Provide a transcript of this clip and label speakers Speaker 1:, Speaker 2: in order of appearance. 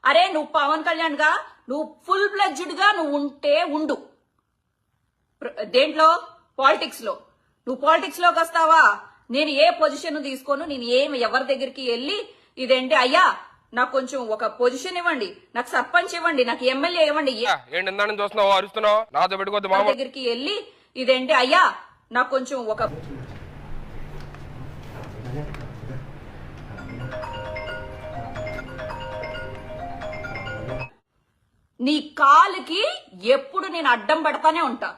Speaker 1: అరే నువ్వు పవన్ కళ్యాణ్ గా నువ్వు ఫుల్ ఫ్లెడ్జ్డ్ గా నువ్వు ఉంటే ఉండు. దేంట్లో? పాలిటిక్స్ లో. నువ్వు పాలిటిక్స్ లోకి వస్తావా? నేను ఏ పొజిషన్ తీసుకోను. నేను ఎవరి దగ్గరికి వెళ్ళి ఇదేంటి అయ్యా నాకు కొంచెం ఒక పొజిషన్ ఇవ్వండి, నాకు సర్పంచ్ ఇవ్వండి, నాకు ఎమ్మెల్యే ఇవ్వండి దగ్గరికి వెళ్ళి ఇదేంటి అయ్యా నాకు కొంచెం ఒక నీ కాలుకి ఎప్పుడు నేను అడ్డం పడతానే ఉంటా.